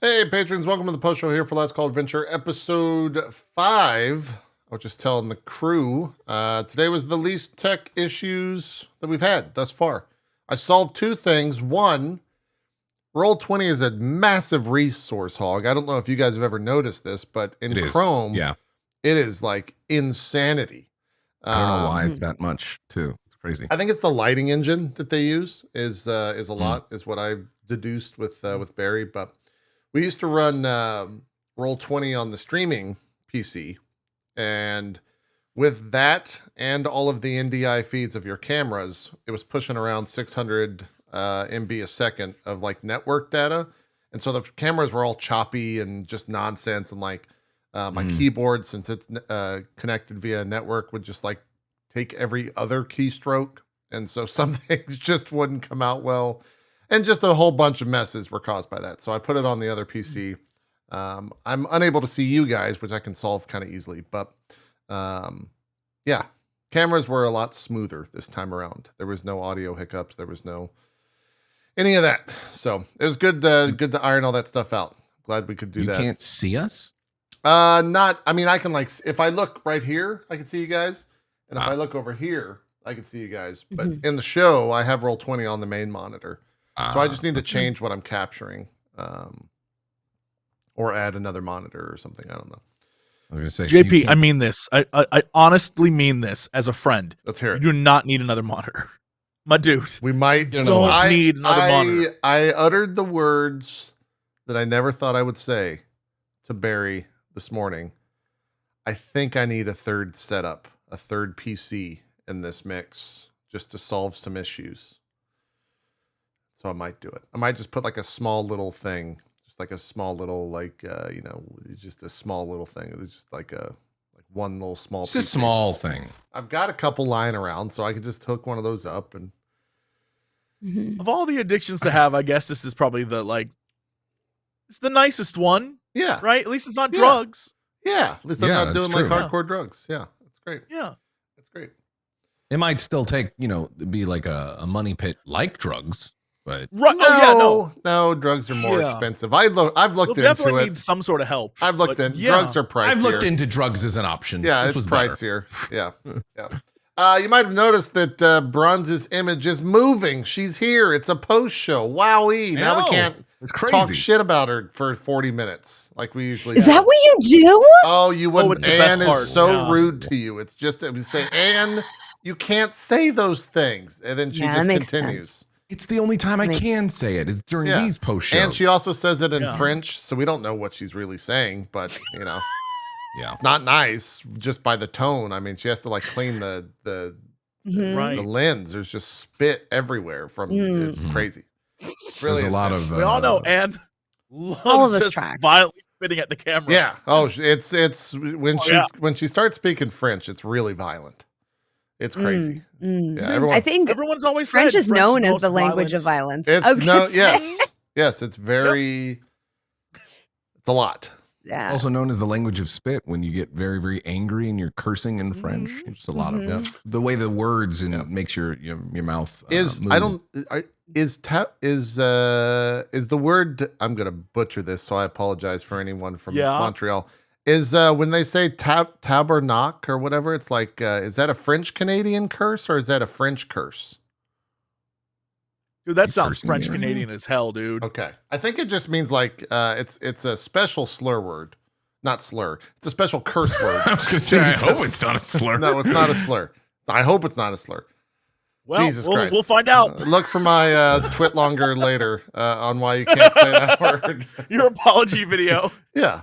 Hey, patrons, welcome to the post show here for Last Call Adventure, episode 5. I was just telling the crew, today was the least tech issues that we've had thus far. I solved two things. One, Roll20 is a massive resource hog. I don't know if you guys have ever noticed this, but in Chrome, it is like insanity. I don't know why it's that much, too. It's crazy. I think it's the lighting engine that they use is a lot, is what I've deduced with Barry, but we used to run Roll20 on the streaming PC, and with that and all of the NDI feeds of your cameras, it was pushing around 600 MB a second of like network data. And so the cameras were all choppy and just nonsense. And like my keyboard, since it's connected via network, would just like take every other keystroke. And so some things just wouldn't come out well. And just a whole bunch of messes were caused by that. So I put it on the other PC. I'm unable to see you guys, which I can solve kind of easily. But yeah, cameras were a lot smoother this time around. There was no audio hiccups. There was no any of that. So it was good to iron all that stuff out. Glad we could do that. You can't see us? I mean, I can like, if I look right here, I can see you guys. And if I look over here, I can see you guys. But in the show, I have Roll20 on the main monitor. So I just need to change what I'm capturing, or add another monitor or something. I don't know. I was going to say, JP, I mean this. I honestly mean this as a friend. Let's hear it. You do not need another monitor. My dude. We might don't need another monitor. I uttered the words that I never thought I would say to Barry this morning. I think I need a third setup, a third PC in this mix just to solve some issues. So I might do it. I might just put like a small little thing, just like a small little, like, just a small little thing. It's just like one little small It's a small thing. I've got a couple lying around, so I could just hook one of those up. And of all the addictions to have, I guess this is probably it's the nicest one. Yeah. Right? At least it's not drugs. Yeah. At least I'm not doing like hardcore drugs. Yeah. It's great. Yeah. It's great. It might still take, be like a money pit like drugs. But no, drugs are more expensive. I've looked into it. Need some sort of help. I've looked in. Drugs are pricier. I've looked into drugs as an option. Yeah, it's pricier. Yeah, yeah. You might have noticed that Bronze's image is moving. She's here. It's a post show. Wowee! Now we can't talk shit about her for 40 minutes like we usually. Is that what you do? Oh, you wouldn't. Anne is so rude to you. It's just it was saying, Anne, you can't say those things, and then she just continues. Sense. It's the only time I can say it is during these post shows. And she also says it in French, so we don't know what she's really saying, but it's not nice just by the tone. I mean, she has to like clean the lens. There's just spit everywhere from it's crazy. It's really There's a lot of we all know Anne all of us just violently spitting at the camera. Yeah. Oh, it's when she starts speaking French, it's really violent. It's crazy. Yeah, I think everyone's always French said is known as the language of violence. It's it's very it's a lot. Yeah. Also known as the language of spit when you get very, very angry and you're cursing in French. It's a lot of the way the words and it makes your mouth move. Is the word, I'm gonna butcher this, so I apologize for anyone from Montreal. Is when they say tabernacle or whatever, it's like, is that a French Canadian curse or is that a French curse? Dude, that sounds French Canadian as hell, dude. Okay, I think it just means like it's a special slur word, not slur. It's a special curse word. I was gonna say, I hope it's not a slur. No, it's not a slur. I hope it's not a slur. Well, Jesus Christ. We'll find out. Look for my twit longer later on why you can't say that word. Your apology video. Yeah.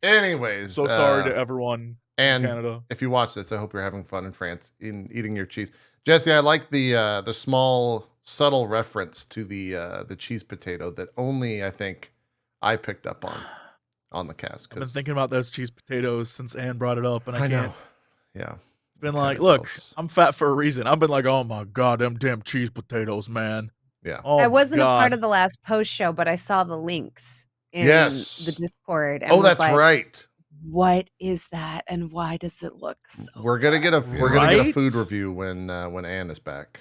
Anyways, so sorry to everyone in Canada. If you watch this, I hope you're having fun in France in eating your cheese. Jesse, I like the small subtle reference to the cheese potato that only I think I picked up on the cast. I've been thinking about those cheese potatoes since Anne brought it up, and I can't. Know. Yeah. It's been like, look, I'm fat for a reason. I've been like, oh my god, them damn cheese potatoes, man. Yeah. I wasn't a part of the last post show, but I saw the links in the Discord. And that's right. What is that, and why does it look so? We're gonna get a food review when Anne is back.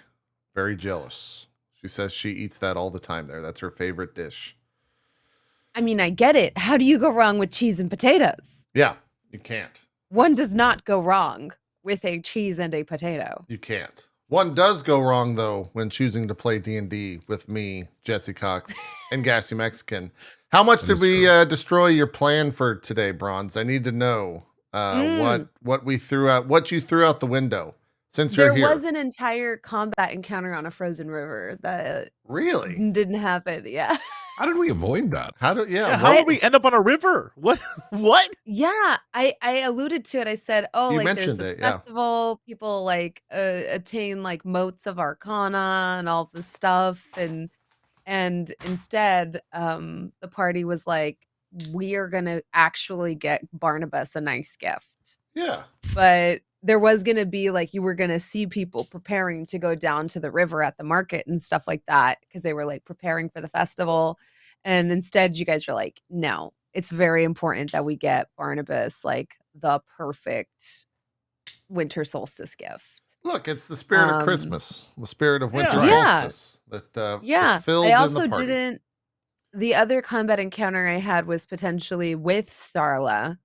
Very jealous. She says she eats that all the time there. That's her favorite dish. I mean, I get it. How do you go wrong with cheese and potatoes? Yeah, you can't. One does not go wrong with a cheese and a potato. You can't. One does go wrong though when choosing to play D&D with me, Jesse Cox, and Gassy Mexican. How much did we destroy your plan for today, Bronze? I need to know what we threw out, what you threw out the window since you're here. There was an entire combat encounter on a frozen river that really didn't happen. Yeah. How did we avoid that? How did we end up on a river? What? Yeah, I alluded to it. I said, oh, You like there's mentioned this it, yeah. festival, people like attain like motes of arcana and all this stuff, and instead, the party was like, we are gonna actually get Barnabas a nice gift. Yeah. But there was gonna be like, you were gonna see people preparing to go down to the river at the market and stuff like that because they were like preparing for the festival. And instead, you guys were like, no, it's very important that we get Barnabas like the perfect winter solstice gift. Look, it's the spirit of Christmas, the spirit of winter Yeah. solstice that was filled I also in the party. didn't. The other combat encounter I had was potentially with Starla.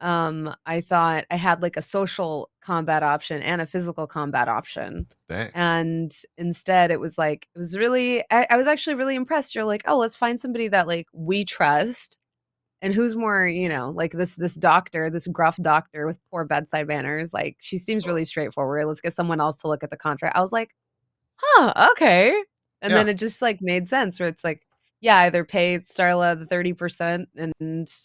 I thought I had like a social combat option and a physical combat option. Dang. And instead it was like, it was really, I was actually really impressed. You're like, oh, let's find somebody that like we trust and who's more, you know, like this doctor, this gruff doctor with poor bedside manners. Like she seems really straightforward. Let's get someone else to look at the contract. I was like, huh, okay. And then it just like made sense where it's like, yeah, either pay Starla the 30%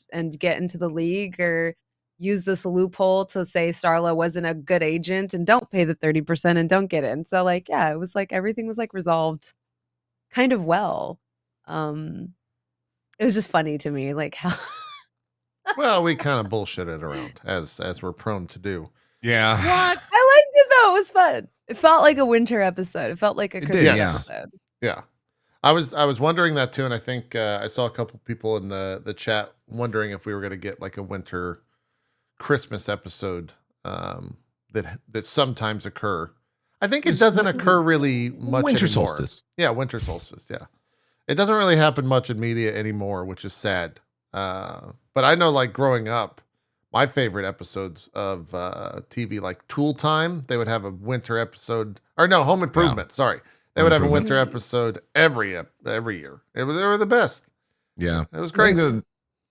and get into the league, or use this loophole to say Starla wasn't a good agent and don't pay the 30% and don't get in. So like, yeah, it was like everything was like resolved kind of well. It was just funny to me, like how Well, we kind of bullshitted around as we're prone to do. Yeah. what? I liked it though. It was fun. It felt like a winter episode. It felt like a Christmas episode. Yeah. I was wondering that too, and I think I saw a couple people in the chat wondering if we were going to get like a winter Christmas episode that sometimes occur. I think it doesn't occur really much Winter anymore. solstice. Yeah, winter solstice. Yeah, it doesn't really happen much in media anymore, which is sad. But I know, like growing up, my favorite episodes of TV, like Tool Time, they would have a winter episode, or no, Home Improvement. Sorry. They would have a winter episode every year. They were the best. Yeah, it was great.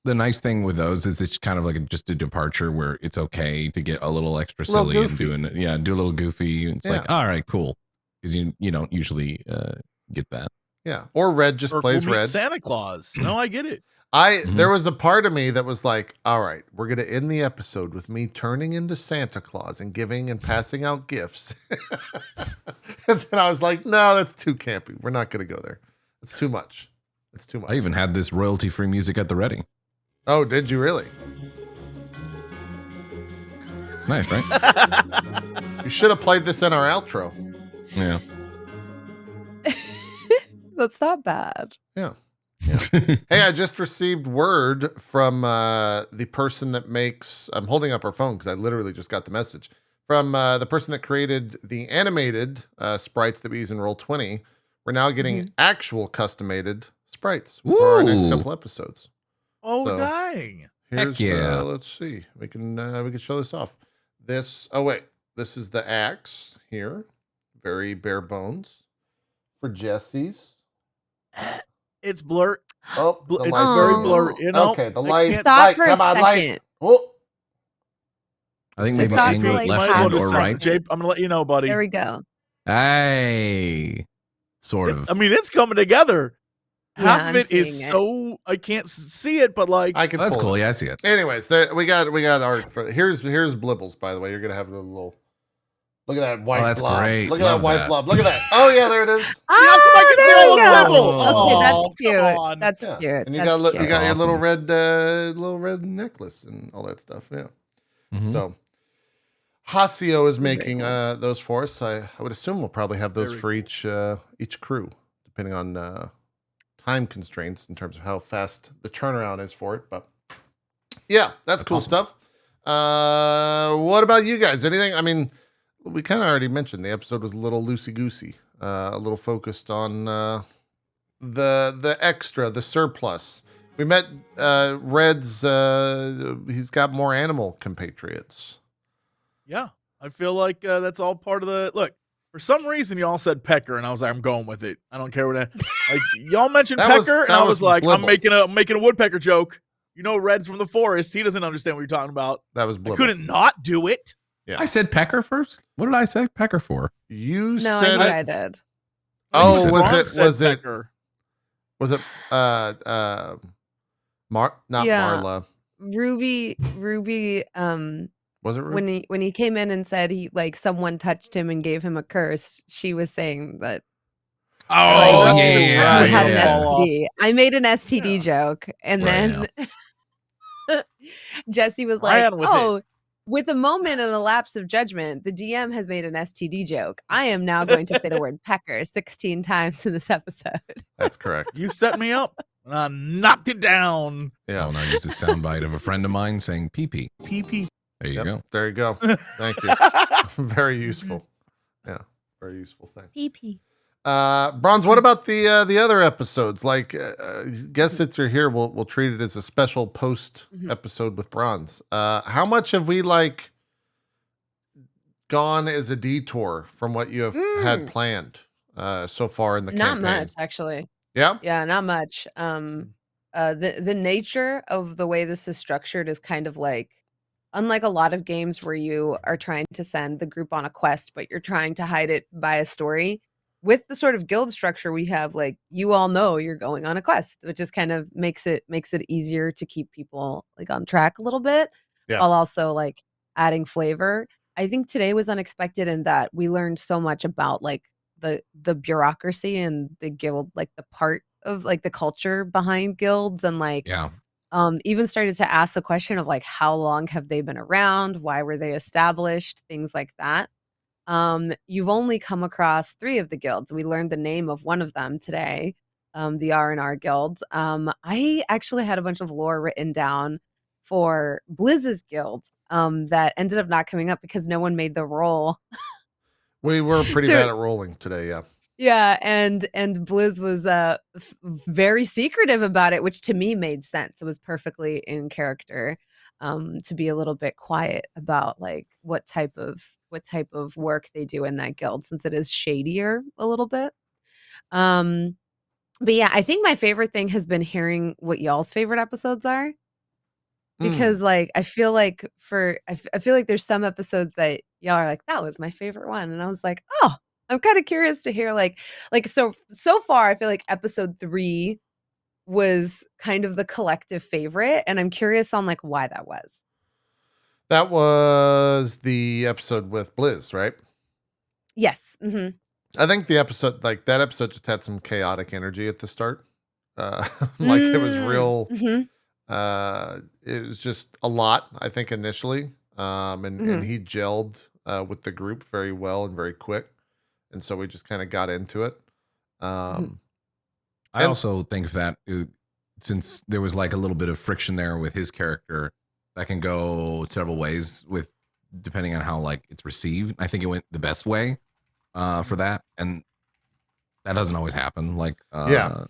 The nice thing with those is it's kind of like just a departure where it's okay to get a little extra silly and do a little goofy. It's like, all right, cool, because you don't usually get that. Yeah, or Red just plays Red. Santa Claus. No, I get it. There was a part of me that was like, all right, we're going to end the episode with me turning into Santa Claus and giving and passing out gifts. And then I was like, no, that's too campy. We're not going to go there. It's too much. It's too much. I even had this royalty-free music at the ready. Oh, did you really? It's nice, right? You should have played this in our outro. Yeah. That's not bad. Yeah. Hey, I just received word from the person that makes, I'm holding up our phone because I literally just got the message from the person that created the animated sprites that we use in Roll20. We're now getting actual custom-made sprites for our next couple episodes. Oh, dang. Here's, Heck yeah. Let's see. We can show this off. This is the axe here. Very bare bones for Jesse's. It's blurred. Oh, it's very blurry. You know, okay, the light. Stop for a come on, second. light. Oh. I think maybe Stop angle for, like, left half hand a or right. second. Jape, I'm gonna let you know, buddy. There we go. Hey, sort of. I mean, it's coming together. Half Yeah, of I'm it is seeing it. so I can't see it, but like I can. That's pull cool. it. Yeah, I see it. Anyways, we got art for here's Blibbles. By the way, you're gonna have a little. Look at that white that's blob. great. Look at Love that white that. blob. Look at that. Oh yeah, there it is. Oh, there there we we go. go. Okay, that's cute. That's Yeah. cute. And you That's got cute. you got your Awesome. little red necklace and all that stuff. Yeah. Mhm. So Hasio is making those for us. I would assume we'll probably have those for each crew, depending on time constraints in terms of how fast the turnaround is for it. But yeah, that's cool stuff. What about you guys? Anything? I mean, we kind of already mentioned the episode was a little loosey goosey, a little focused on the extra, the surplus. We met Red's. He's got more animal compatriots. Yeah, I feel like that's all part of the look. For some reason, y'all said pecker, and I was like, I'm going with it. I don't care what like y'all mentioned pecker, and I was like, I'm making a woodpecker joke. You know, Red's from the forest. He doesn't understand what you're talking about. That was Blibble. I couldn't not do it. Yeah. I said pecker first. What did I say pecker for? You no, said I did. Oh, was it Marla. Ruby was it Ruby? when he came in and said he like someone touched him and gave him a curse, she was saying that he had an STD. I made an STD joke, and then Jesse was like, with a moment and a lapse of judgment, the DM has made an STD joke. I am now going to say the word pecker 16 times in this episode. That's correct. You set me up. And I knocked it down. Yeah. Oh, and I used a soundbite of a friend of mine saying pee-pee. Pee-pee. There you go. There you go. Thank you. Very useful. Yeah. Very useful thing. Pee-pee. Bronze, what about the other episodes? Like, guess it's you're here. We'll treat it as a special post episode with Bronze. How much have we like gone as a detour from what you have had planned so far in the campaign? Not much, actually. Yeah, not much. The nature of the way this is structured is kind of like, unlike a lot of games where you are trying to send the group on a quest, but you're trying to hide it by a story. With the sort of guild structure we have, like, you all know you're going on a quest, which just kind of makes it easier to keep people like on track a little bit, while also like adding flavor. I think today was unexpected in that we learned so much about like the bureaucracy and the guild, like the part of like the culture behind guilds, and like even started to ask the question of like, how long have they been around? Why were they established? Things like that. You've only come across 3 of the guilds. We learned the name of one of them today, the R&R Guild. I actually had a bunch of lore written down for Blizz's guild that ended up not coming up because no one made the roll. We were pretty bad at rolling today, yeah. Yeah, and Blizz was very secretive about it, which to me made sense. It was perfectly in character. To be a little bit quiet about like what type of work they do in that guild, since it is shadier a little bit. But yeah, I think my favorite thing has been hearing what y'all's favorite episodes are, because like I feel like there's some episodes that y'all are like, that was my favorite one, and I was like, oh, I'm kind of curious to hear like so far I feel like episode 3 was kind of the collective favorite, and I'm curious on like why that was. That was the episode with Blizz, right? Yes. I think the episode, like that episode, just had some chaotic energy at the start. Like it was real. It was just a lot, I think, initially, and he gelled with the group very well and very quick, and so we just kind of got into it. I also think that since there was like a little bit of friction there with his character, that can go several ways with depending on how like it's received. I think it went the best way for that, and that doesn't always happen. Like, you know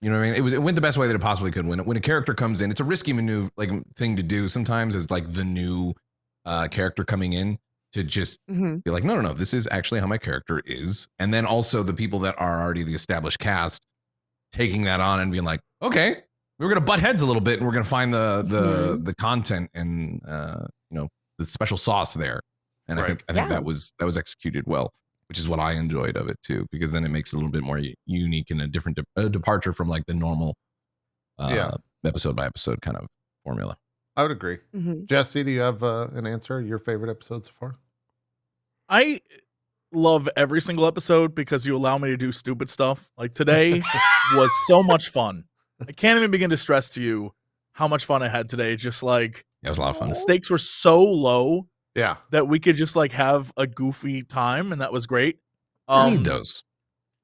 what I mean? It went the best way that it possibly could. When a character comes in, it's a risky maneuver, like thing to do sometimes, as like the new character coming in to just be like, no, this is actually how my character is, and then also the people that are already the established cast taking that on and being like, okay, we're gonna butt heads a little bit, and we're gonna find the content and you know, the special sauce there. And I think that was executed well, which is what I enjoyed of it too, because then it makes it a little bit more unique and a different departure from like the normal episode by episode kind of formula. I would agree. Jesse, do you have an answer? Your favorite episode so far? I love every single episode because you allow me to do stupid stuff. Like today was so much fun. I can't even begin to stress to you how much fun I had today. Just like it was a lot of fun. The stakes were so low, that we could just like have a goofy time, and that was great. I need those.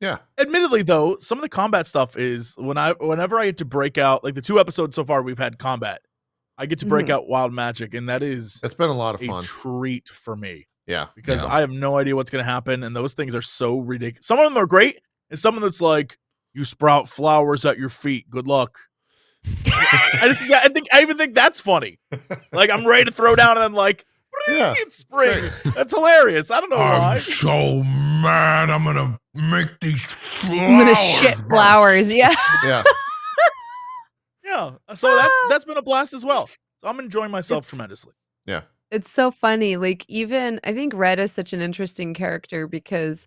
Yeah. Admittedly, though, some of the combat stuff is whenever I get to break out, like the 2 episodes so far we've had combat, I get to break out wild magic, and it's been a lot of fun. Treat for me. Yeah. Because I have no idea what's going to happen, and those things are so ridiculous. Some of them are great, and some of them it's like, you sprout flowers at your feet. Good luck. I even think that's funny. Like I'm ready to throw down and then like it's spring. That's hilarious. I don't know why. I'm so mad. I'm gonna make these flowers. I'm gonna shit flowers. Yeah. Yeah. Yeah. So that's been a blast as well. So I'm enjoying myself tremendously. Yeah. It's so funny. Like even I think Red is such an interesting character because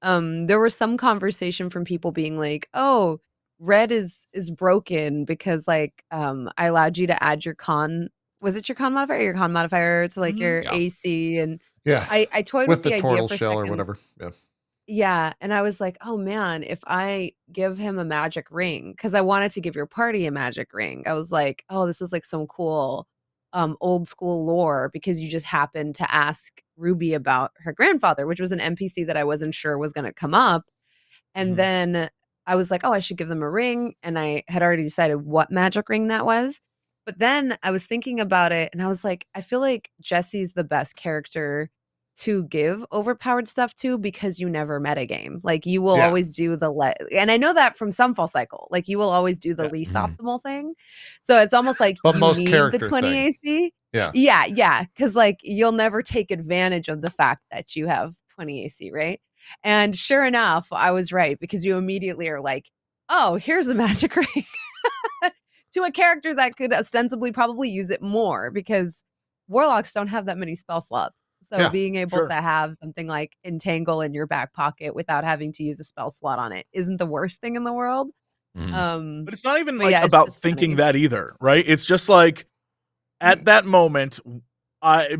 there was some conversation from people being like, "Oh, Red is broken because like I allowed you to add your con your con modifier to like your AC and I toyed with the idea turtle for a shell second. or whatever. Yeah. Yeah, and I was like, "Oh man, if I give him a magic ring cuz I wanted to give your party a magic ring." I was like, "Oh, this is like some cool old school lore because you just happened to ask Ruby about her grandfather, which was an NPC that I wasn't sure was going to come up." And then I was like, "Oh, I should give them a ring." And I had already decided what magic ring that was. But then I was thinking about it and I was like, I feel like Jesse's the best character to give overpowered stuff to because you never metagame. Like you will always do and I know that from Sunfall Cycle. Like you will always do the least optimal thing. So it's almost like but you most need character the 20 thing. AC. Yeah. Yeah, yeah. Cause like you'll never take advantage of the fact that you have 20 AC, right? And sure enough, I was right because you immediately are like, oh, here's a magic ring. To a character that could ostensibly probably use it more because warlocks don't have that many spell slots. So being able to have something like Entangle in your back pocket without having to use a spell slot on it isn't the worst thing in the world. But it's not even like about thinking that either, right? It's just like at that moment,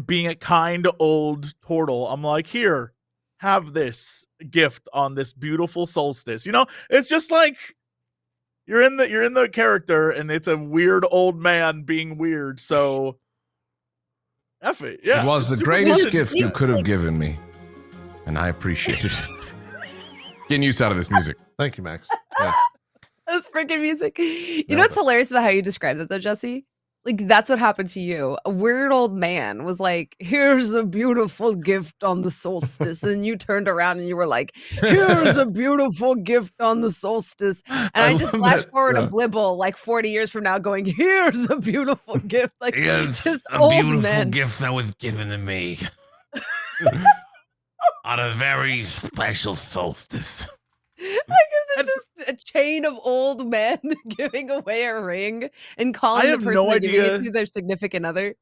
being a kind old turtle, I'm like, here, have this gift on this beautiful solstice. You know, it's just like you're in the character and it's a weird old man being weird. So F it. Yeah. It was the greatest gift you could have given me. And I appreciate it. Getting use out of this music. Thank you, Max. Yeah. This freaking music. You know what's hilarious about how you described it though, Jesse? Like that's what happened to you. A weird old man was like, here's a beautiful gift on the solstice. And you turned around and you were like, here's a beautiful gift on the solstice. And I just flashed forward a Blibble like 40 years from now going, here's a beautiful gift. Like it's just a old beautiful men. gift that was given to me. On a very special solstice. Like, is it just a chain of old men giving away a ring and calling the person they're giving it to their significant other?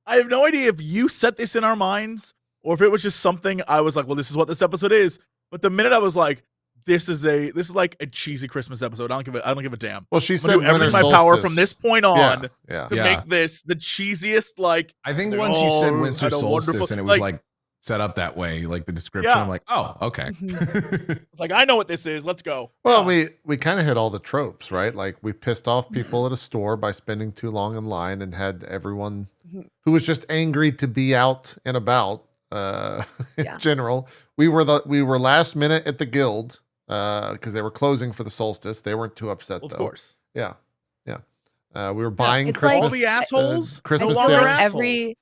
I have no idea if you set this in our minds or if it was just something I was like, well, this is what this episode is. But the minute I was like, this is like a cheesy Christmas episode. I don't give a damn. Well, she said everything my power from this point on to make this the cheesiest. Like I think once you said winter solstice and it was like set up that way, like the description, I'm like, oh, okay. It's like, I know what this is. Let's go. Well, we kind of hit all the tropes, right? Like we pissed off people at a store by spending too long in line and had everyone who was just angry to be out and about in general. We were last minute at the guild because they were closing for the solstice. They weren't too upset though. Of course. Yeah. We were buying Christmas. Like, all the assholes. Christmas no Day.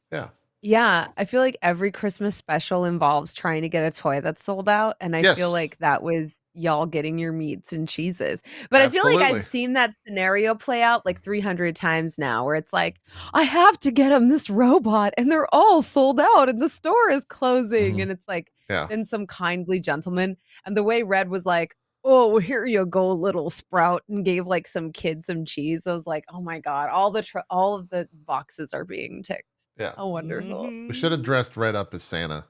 Yeah, I feel like every Christmas special involves trying to get a toy that's sold out. And I feel like that was y'all getting your meats and cheeses. But I feel like I've seen that scenario play out like 300 times now where it's like, I have to get them this robot and they're all sold out and the store is closing. And it's like, been some kindly gentleman. And the way Red was like, oh, here you go, little sprout, and gave like some kid some cheese. I was like, oh my God, all of the boxes are being ticked. Yeah. Oh, wonderful. We should have dressed Red up as Santa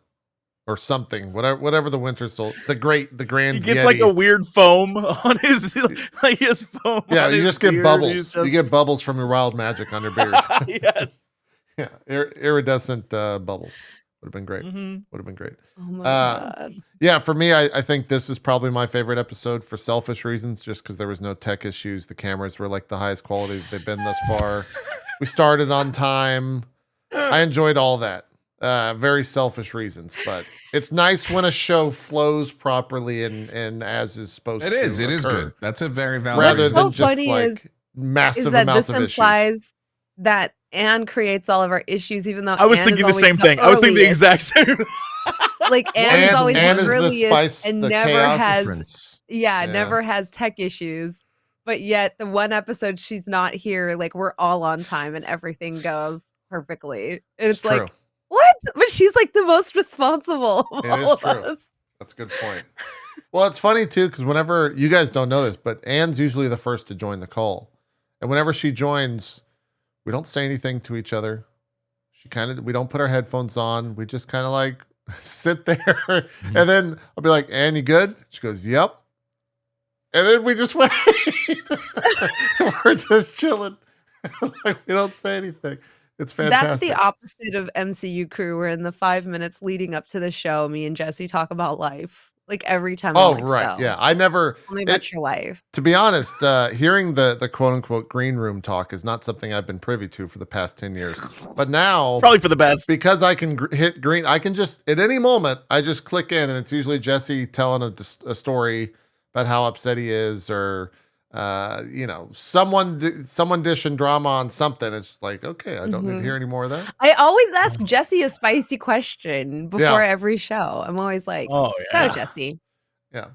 or something. Whatever the winter soul, the grand He gets Yeti. like a weird foam on his foam. Yeah, on you his just get beard. bubbles. You get bubbles from your wild magic on your beard. Yes. Yeah, iridescent bubbles. Would have been great. Would have been great. Oh my God. Yeah, for me, I think this is probably my favorite episode for selfish reasons, just because there was no tech issues. The cameras were like the highest quality they've been thus far. We started on time. I enjoyed all that. Very selfish reasons, but it's nice when a show flows properly and as is supposed to. It is good. That's a very valid. Rather than just like massive amounts of issues. This implies that Anne creates all of our issues, even though I was thinking the same thing. I was thinking the exact same. Like Anne is always Anne the is earliest the spice, and the never chaos. has never has tech issues. but yet the one episode she's not here, like we're all on time and everything goes perfectly. And it's like, what? But she's like the most responsible. It is true. That's a good point. Well, it's funny too, because whenever you guys don't know this, but Anne's usually the first to join the call. And whenever she joins, we don't say anything to each other. We don't put our headphones on. We just kind of like sit there. And then I'll be like, Anne, you good? She goes, yep. And then we just wait. We're just chilling. Like we don't say anything. It's fantastic. That's the opposite of MCU crew, where in the 5 minutes leading up to the show, me and Jesse talk about life. Like every time. Oh, right. So. Yeah. I never. Tell me about your life. To be honest, hearing the quote unquote green room talk is not something I've been privy to for the past 10 years. But now. Probably for the best. Because I can hit green, I can just, at any moment, I just click in and it's usually Jesse telling a story about how upset he is or, someone dishing drama on something. It's just like, okay, I don't need to hear any more of that. I always ask Jesse a spicy question before every show. I'm always like, so Jesse. Yeah.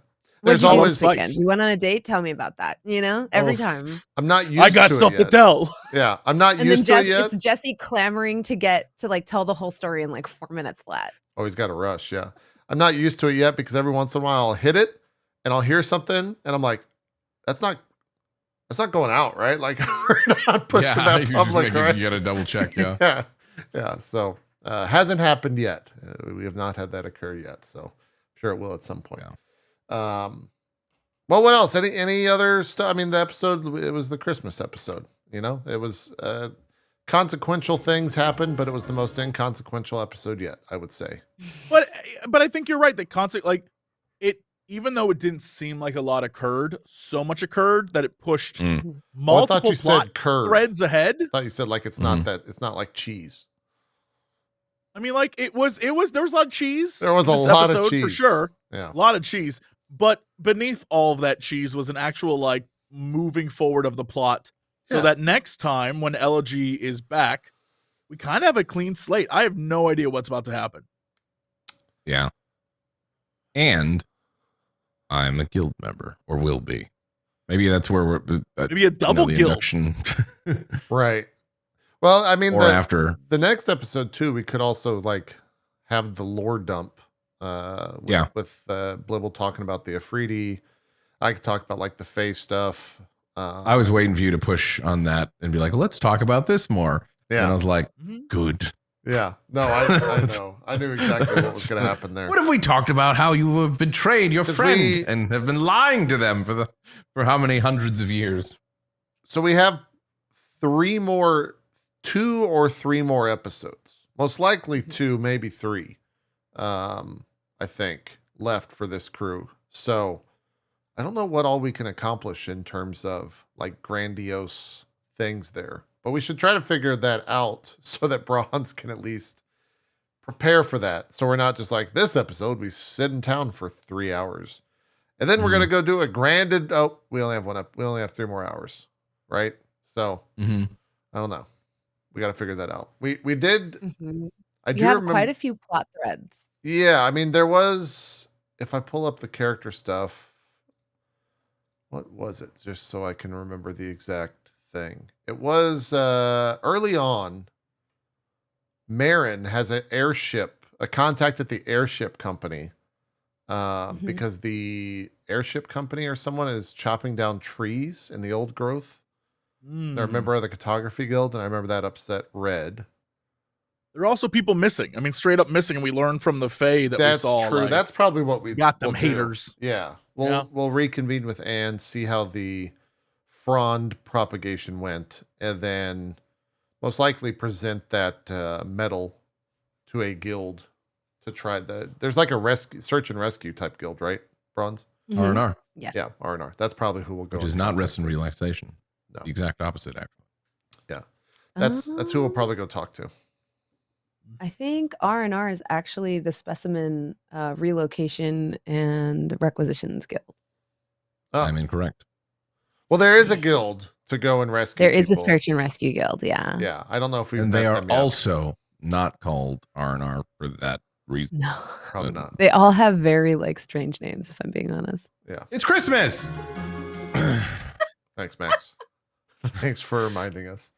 There's always you went on a date? Tell me about that. Every time. I'm not used to it. I got stuff to tell. Yeah. I'm not used to it yet. It's Jesse clamoring to get to like tell the whole story in like 4 minutes flat. Oh, he's got to rush. Yeah. I'm not used to it yet because every once in a while I'll hit it and I'll hear something and I'm like, that's not going out, right? Like we're not pushing that public, right? You got to double check, yeah. Yeah. So hasn't happened yet. We have not had that occur yet. So I'm sure it will at some point. Yeah. Well, what else? Any other stuff? I mean, the episode, it was the Christmas episode. It was consequential things happened, but it was the most inconsequential episode yet, I would say. But I think you're right. Even though it didn't seem like a lot occurred, so much occurred that it pushed multiple plot threads ahead. I thought you said like it's not like cheese. I mean, like there was a lot of cheese. There was a lot of cheese for sure. Yeah, a lot of cheese. But beneath all of that cheese was an actual like moving forward of the plot, so that next time when Elegy is back, we kind of have a clean slate. I have no idea what's about to happen. Yeah, and I'm a guild member, or will be. Maybe that's where we're. Maybe a double guild. Right. Well, I mean, after the next episode too, we could also like have the lore dump. With Blibble talking about the Afridi. I could talk about like the Fae stuff. I was waiting for you to push on that and be like, well, let's talk about this more. Yeah. And I was like, good. Yeah. No, I know. I knew exactly what was going to happen there. What if we talked about how you have betrayed your friend and have been lying to them for how many hundreds of years? So we have 2 or 3 more episodes. Most likely 2, maybe 3. I think left for this crew. So I don't know what all we can accomplish in terms of like grandiose things there, but we should try to figure that out so that Bronze can at least prepare for that. So we're not just like this episode, we sit in town for 3 hours and then we're going to go do a granded. Oh, we only have 3 more hours. Right. So I don't know. We got to figure that out. We did. I do have quite a few plot threads. Yeah, I mean, there was, if I pull up the character stuff, what was it? Just so I can remember the exact thing. It was early on, Marin has a contact at the airship company because the airship company or someone is chopping down trees in the old growth. They're a member of the Cartography Guild, and I remember that upset Red. There are also people missing. I mean, straight up missing, and we learned from the Fae that we saw. That's true. Like, that's probably what we got them haters. Yeah. We'll reconvene with Anne, see how the Frond propagation went, and then most likely present that medal to a guild to try there's like a search and rescue type guild, right? Bronze? R&R. Yes. Yeah, R&R. That's probably who will go. Which is not rest and relaxation. No. The exact opposite, actually. Yeah. That's who we'll probably go talk to. I think R&R is actually the specimen relocation and requisitions guild. Oh. I'm incorrect. Well, there is a guild to go and rescue. There is a search and rescue guild. Yeah. Yeah. I don't know if we. And they are also not called R&R for that reason. No, probably not. They all have very like strange names, if I'm being honest. Yeah. It's Christmas. Thanks, Max. Thanks for reminding us.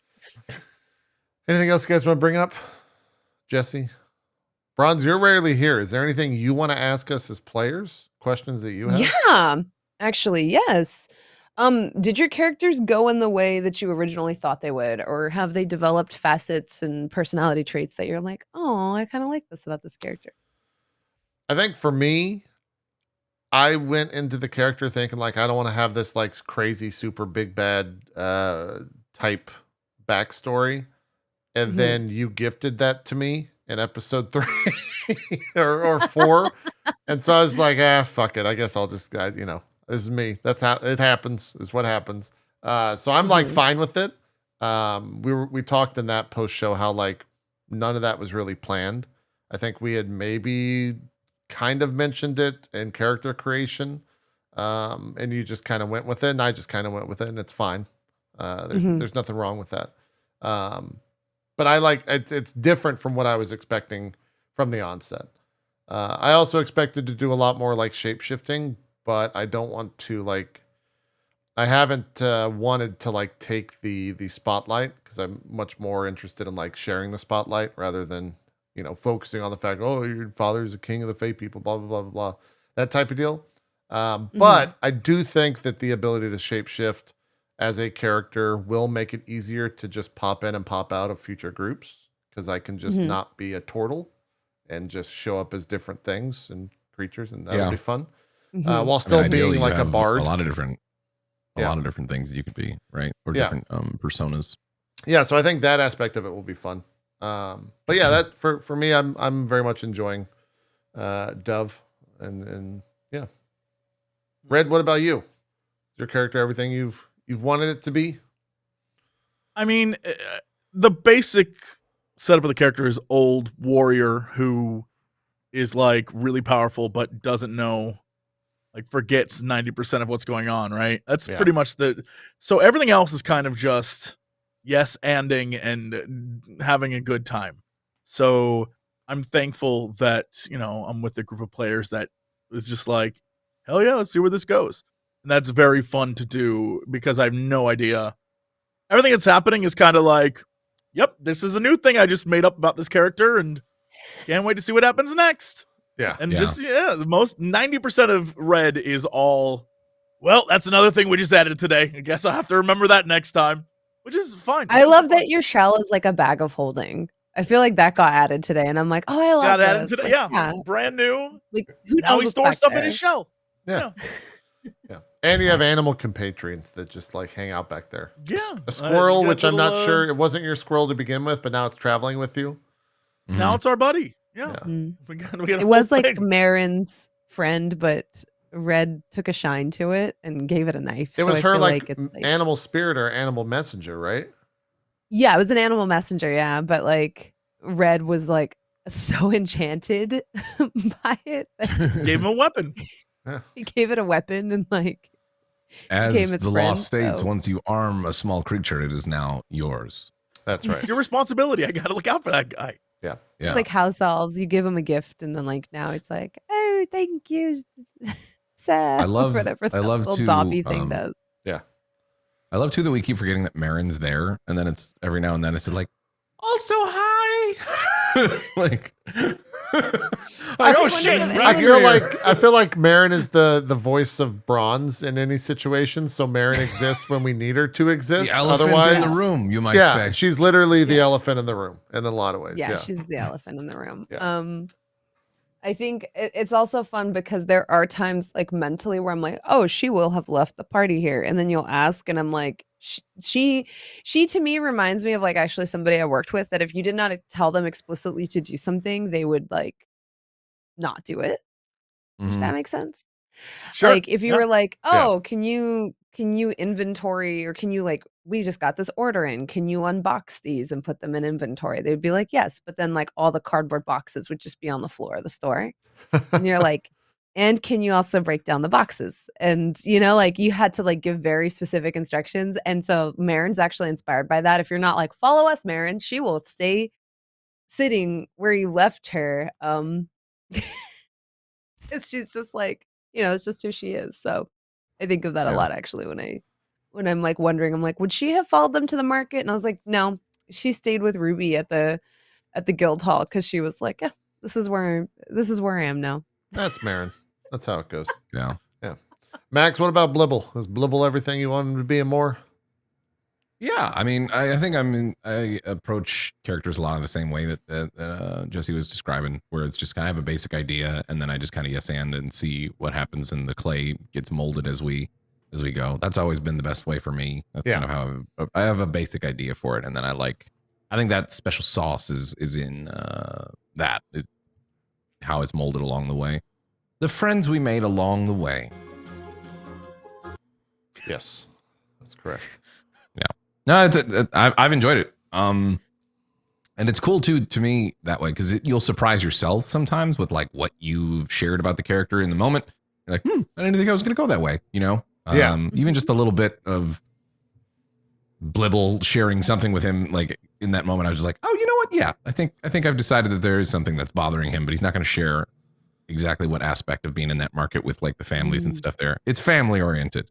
Anything else you guys want to bring up? Jesse? Bronze, you're rarely here. Is there anything you want to ask us as players? Questions that you have? Yeah, actually, yes. Did your characters go in the way that you originally thought they would, or have they developed facets and personality traits that you're like, oh, I kind of like this about this character? I think for me, I went into the character thinking like I don't want to have this like crazy super big bad type backstory, and then you gifted that to me in episode 3 or 4, and so I was like, fuck it, I guess I'll just this is me. That's how it happens. Is what happens. So I'm like fine with it. We talked in that post show how like none of that was really planned. I think we had maybe kind of mentioned it in character creation, and you just kind of went with it, and I just kind of went with it, and it's fine. There's nothing wrong with that. But I like it's different from what I was expecting from the onset. I also expected to do a lot more like shape shifting, but I don't want to like. I haven't wanted to like take the spotlight because I'm much more interested in like sharing the spotlight rather than focusing on the fact, oh, your father is a king of the Fey people, blah, blah, blah, blah, blah, that type of deal. But I do think that the ability to shapeshift as a character will make it easier to just pop in and pop out of future groups because I can just not be a turtle and just show up as different things and creatures, and that'll be fun. While still being like a bard. A lot of different things that you could be, right? Or different personas. Yeah, so I think that aspect of it will be fun. But yeah, that for me, I'm very much enjoying Dove and yeah. Red, what about you? Is your character everything you've wanted it to be? I mean, the basic setup of the character is old warrior who is like really powerful but doesn't know, like forgets 90% of what's going on, right? That's pretty much so everything else is kind of just yes-anding and having a good time. So I'm thankful that, I'm with a group of players that is just like, hell yeah, let's see where this goes. And that's very fun to do because I have no idea. Everything that's happening is kind of like, yep, this is a new thing I just made up about this character and can't wait to see what happens next. Yeah. And the most 90% of Red is all, well, that's another thing we just added today. I guess I'll have to remember that next time. Which is fine. I love that your shell is like a bag of holding. I feel like that got added today, and I'm like, oh, I love got this. added today. Like, brand new. Like, who now he stores stuff in his shell. Yeah. And you have animal compatriots that just like hang out back there. Yeah. A squirrel, which I'm not sure, it wasn't your squirrel to begin with, but now it's traveling with you. Now it's our buddy. Yeah. We got it was like Marin's friend, but Red took a shine to it and gave it a knife. It was her like animal spirit or animal messenger, right? Yeah, it was an animal messenger, yeah. But like Red was like so enchanted by it. Gave him a weapon. He gave it a weapon and like as the law states, once you arm a small creature, it is now yours. That's right. Your responsibility. I gotta look out for that guy. Yeah. It's like house elves. You give them a gift and then like now it's like, oh, thank you. Sad. I love whatever I love little to Dobby thing does. Yeah. I love too that we keep forgetting that Marin's there, and then it's every now and then it's like, also hi. Like oh shit. I feel like Marin is the voice of Bronze in any situation, so Marin exists when we need her to exist. The elephant in the room, you might say. She's literally the elephant in the room in a lot of ways. Yeah, she's the elephant in the room. Yeah. I think it's also fun because there are times like mentally where I'm like, oh, she will have left the party here. And then you'll ask and I'm like, she to me reminds me of like actually somebody I worked with that if you did not tell them explicitly to do something, they would like not do it. Does that make sense? Sure. Like if you were like, oh, can you inventory or can you like, we just got this order in, can you unbox these and put them in inventory? They'd be like, yes, but then like all the cardboard boxes would just be on the floor of the store. And you're like, and can you also break down the boxes? And like you had to like give very specific instructions. And so Marin's actually inspired by that. If you're not like, follow us, Marin, she will stay sitting where you left her. She's just like, it's just who she is. So I think of that a lot actually when when I'm like wondering, I'm like, would she have followed them to the market? And I was like, no, she stayed with Ruby at the guild hall because she was like, yeah, this is where I am now. That's Marin. That's how it goes. Yeah. Max, what about Blibble? Is Blibble everything you wanted to be and more? Yeah, I mean, I think I approach characters a lot of the same way that Jesse was describing, where it's just kind of a basic idea, and then I just kind of yes and see what happens, and the clay gets molded as we go. That's always been the best way for me. That's kind of how I have a basic idea for it, and then I think that special sauce is in that is how it's molded along the way. The friends we made along the way. Yes, that's correct. Yeah, no, I've enjoyed it. And it's cool too to me that way because you'll surprise yourself sometimes with like what you've shared about the character in the moment. You're like, I didn't think I was going to go that way. You know, even just a little bit of Blibble sharing something with him, like in that moment, I was just like, oh, you know what? Yeah, I think I've decided that there is something that's bothering him, but he's not going to share exactly what aspect of being in that market with like the families and stuff there. It's family oriented.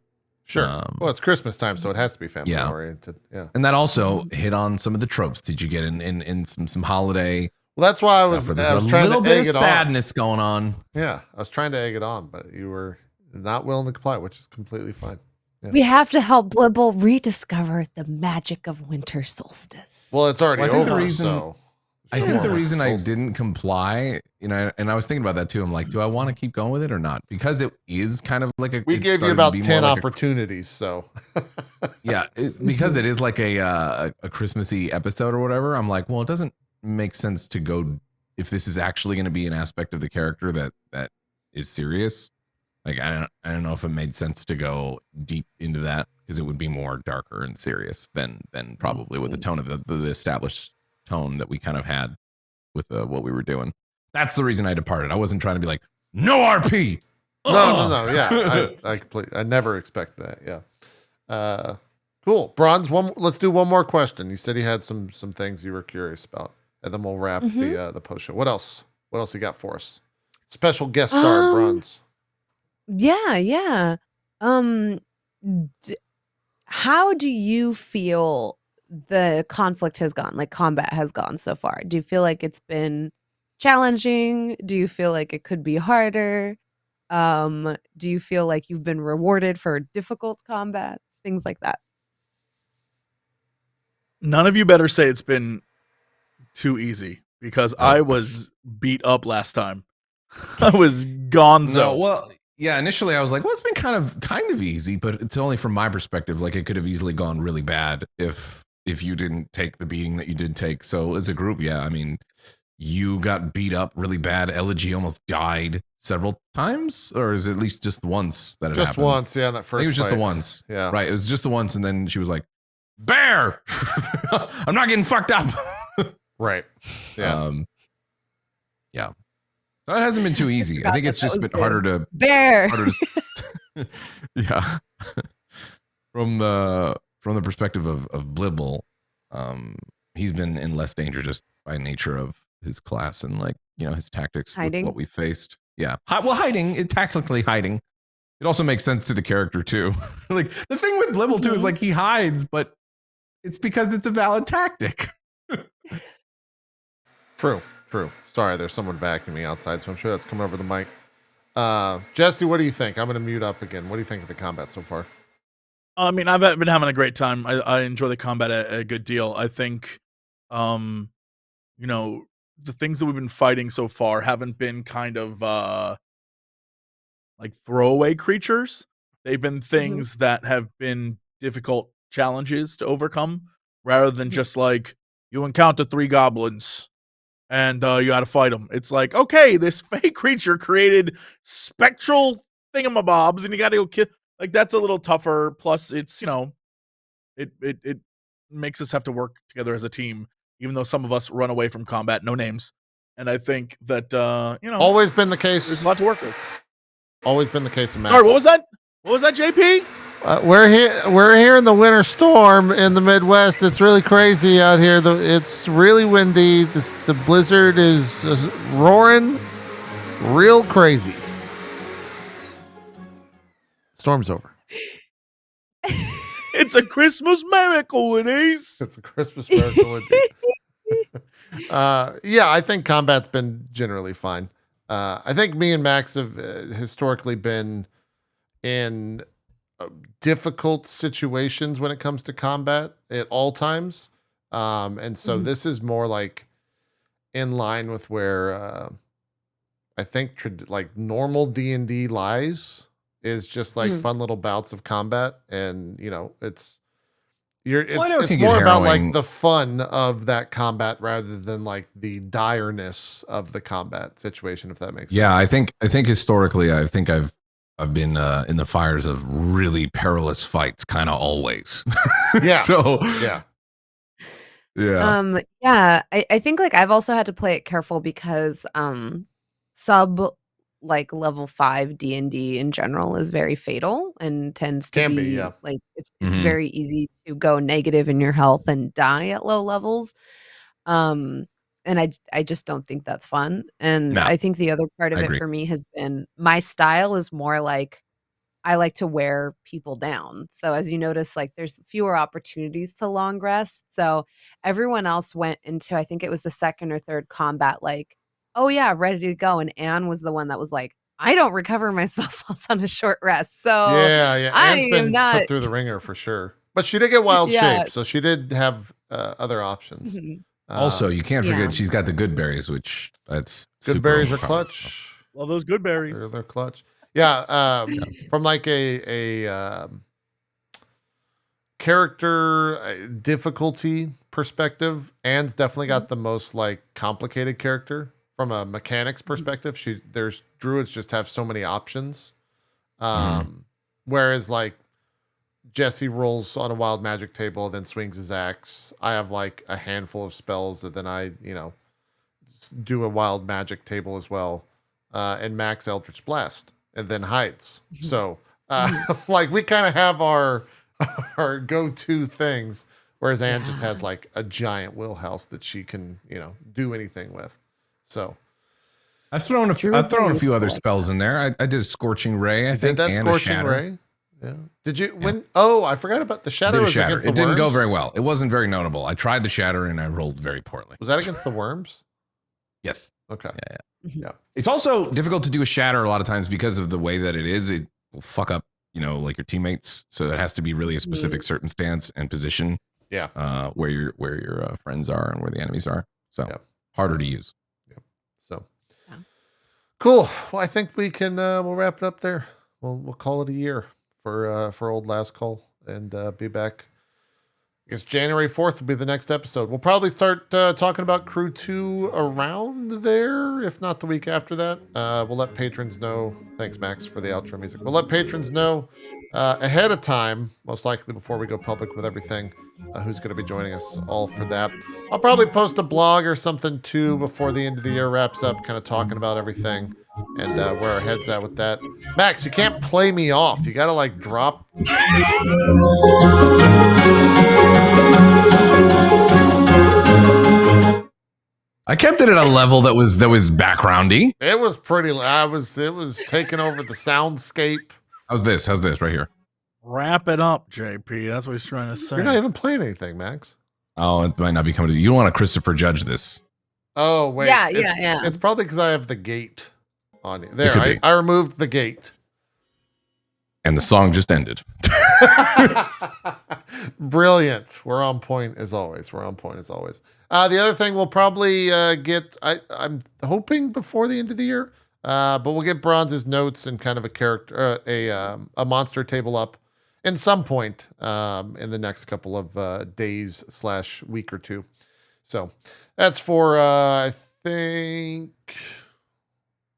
Sure. Well, it's Christmas time, so it has to be family oriented. Yeah. And that also hit on some of the tropes that you get in some holiday. Well, that's why I was trying to egg it on. There's a little bit of sadness going on. Yeah, I was trying to egg it on, but you were not willing to comply, which is completely fine. Yeah. We have to help Blibble rediscover the magic of winter solstice. Well, it's already over, so... I think the reason I didn't comply, you know, and I was thinking about that too. I'm like, do I want to keep going with it or not? Because it is kind of like we gave you about 10 opportunities, so yeah, because it is like a Christmassy episode or whatever. I'm like, well, it doesn't make sense to go if this is actually going to be an aspect of the character that is serious. Like, I don't know if it made sense to go deep into that because it would be more darker and serious than probably with the tone of the established tone that we kind of had with what we were doing. That's the reason I departed. I wasn't trying to be like, no RP. No. Yeah, I never expect that. Yeah. Cool. Bronze. Let's do one more question. You said you had some things you were curious about, and then we'll wrap the post show. What else? What else you got for us? Special guest star, Bronze. Yeah. How do you feel the conflict has gone, like combat has gone so far? Do you feel like it's been challenging? Do you feel like it could be harder? Do you feel like you've been rewarded for difficult combats? Things like that. None of you better say it's been too easy because I was beat up last time. I was gonzo. No, well, yeah, initially I was like, well, it's been kind of easy, but it's only from my perspective. Like it could have easily gone really bad if you didn't take the beating that you did take. So as a group, yeah, I mean, you got beat up really bad. Elegy almost died several times, or is it at least just once that it happened? Just once, yeah, that first it was just fight. the once. Yeah. Right, it was just the once, and then she was like, Bear! I'm not getting fucked up. Right. Yeah. Yeah. So it hasn't been too easy. I think it's just been harder to... Bear! Yeah. From the perspective of Blibble, he's been in less danger just by nature of his class and like, you know, his tactics with what we faced. Yeah. Tactically hiding. It also makes sense to the character too. Like the thing with Blibble too is like he hides, but it's because it's a valid tactic. True. Sorry, there's someone vacuuming outside, so I'm sure that's coming over the mic. Jesse, what do you think? I'm going to mute up again. What do you think of the combat so far? I mean, I've been having a great time. I enjoy the combat a good deal. I think, you know, the things that we've been fighting so far haven't been kind of like throwaway creatures. They've been things that have been difficult challenges to overcome rather than just like you encounter 3 goblins and you got to fight them. It's like, okay, this fake creature created spectral thingamabobs and you got to go kill. Like that's a little tougher. Plus, it's, you know, it makes us have to work together as a team, even though some of us run away from combat. No names. And I think that you know, always been the case. There's a lot to work with. Always been the case. Sorry, what was that? What was that, JP? We're here in the winter storm in the Midwest. It's really crazy out here. It's really windy. The blizzard is roaring, real crazy. Storm's over. It's a Christmas miracle, it is. It's a Christmas miracle indeed. Yeah, I think combat's been generally fine. I think me and Max have historically been in difficult situations when it comes to combat at all times. And so this is more like in line with where I think like normal D&D lies is just like fun little bouts of combat. And, you know, it's more about like the fun of that combat rather than like the direness of the combat situation, if that makes sense. Yeah, I think historically, I've been in the fires of really perilous fights, kind of always. Yeah. So yeah. Yeah. I think like I've also had to play it careful because sub like level 5 D&D in general is very fatal and tends to be like it's very easy to go negative in your health and die at low levels. And I just don't think that's fun. And I think the other part of it for me has been my style is more like I like to wear people down. So as you notice, like there's fewer opportunities to long rest. So everyone else went into, I think it was the second or third combat, like, oh yeah, ready to go. And Anne was the one that was like, I don't recover my spell slots on a short rest. So yeah. Anne's been put through the ringer for sure. But she did get wild shape, so she did have other options. Also, you can't forget she's got the good berries, which that's good berries are clutch. Well, those good berries. They're clutch. Yeah, from like a character difficulty perspective, Anne's definitely got the most like complicated character. From a mechanics perspective, there's druids just have so many options. Whereas like Jesse rolls on a wild magic table, then swings his axe. I have like a handful of spells that then I, do a wild magic table as well. And Max Eldritch Blast and then hides. So like we kind of have our go-to things, whereas Anne just has like a giant wheelhouse that she can, do anything with. So I've thrown a few other spells in there. I did a Scorching Ray. I think that Scorching Ray. Yeah. Did you when? Oh, I forgot about the Shatter. It didn't go very well. It wasn't very notable. I tried the Shatter and I rolled very poorly. Was that against the worms? Yes. Okay. Yeah. It's also difficult to do a Shatter a lot of times because of the way that it is. It will fuck up, like your teammates. So it has to be really a specific certain stance and position. Yeah. Where your friends are and where the enemies are. So harder to use. So cool. Well, I think we can we'll wrap it up there. We'll call it a year for old Last Call and be back. I guess January 4th will be the next episode. We'll probably start talking about Crew 2 around there, if not the week after that. We'll let patrons know. Thanks, Max, for the outro music. We'll let patrons know ahead of time, most likely before we go public with everything, who's going to be joining us all for that. I'll probably post a blog or something too before the end of the year wraps up, kind of talking about everything and where our head's at with that. Max, you can't play me off. You got to like drop. I kept it at a level that was backgroundy. It was pretty. It was taking over the soundscape. How's this right here? Wrap it up, JP. That's what he's trying to say. You're not even playing anything, Max. Oh, it might not be coming to you. You don't want to Christopher Judge this. Oh, wait. Yeah. It's probably because I have the gate on it. There, I removed the gate. And the song just ended. Brilliant. We're on point as always. The other thing we'll probably get, I'm hoping before the end of the year, but we'll get Bronze's notes and kind of a character, a monster table up in some point in the next couple of days / week or two. So that's for, I think,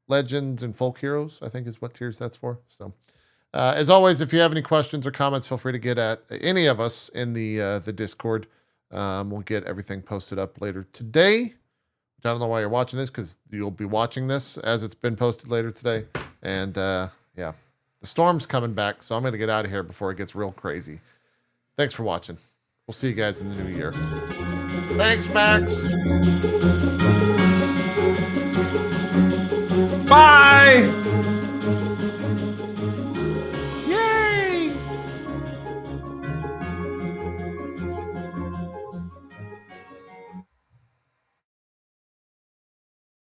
Legends and Folk Heroes, I think is what tiers that's for. So as always, if you have any questions or comments, feel free to get at any of us in the Discord. We'll get everything posted up later today. I don't know why you're watching this, because you'll be watching this as it's been posted later today. And the storm's coming back, so I'm going to get out of here before it gets real crazy. Thanks for watching. We'll see you guys in the new year. Thanks, Max. Bye.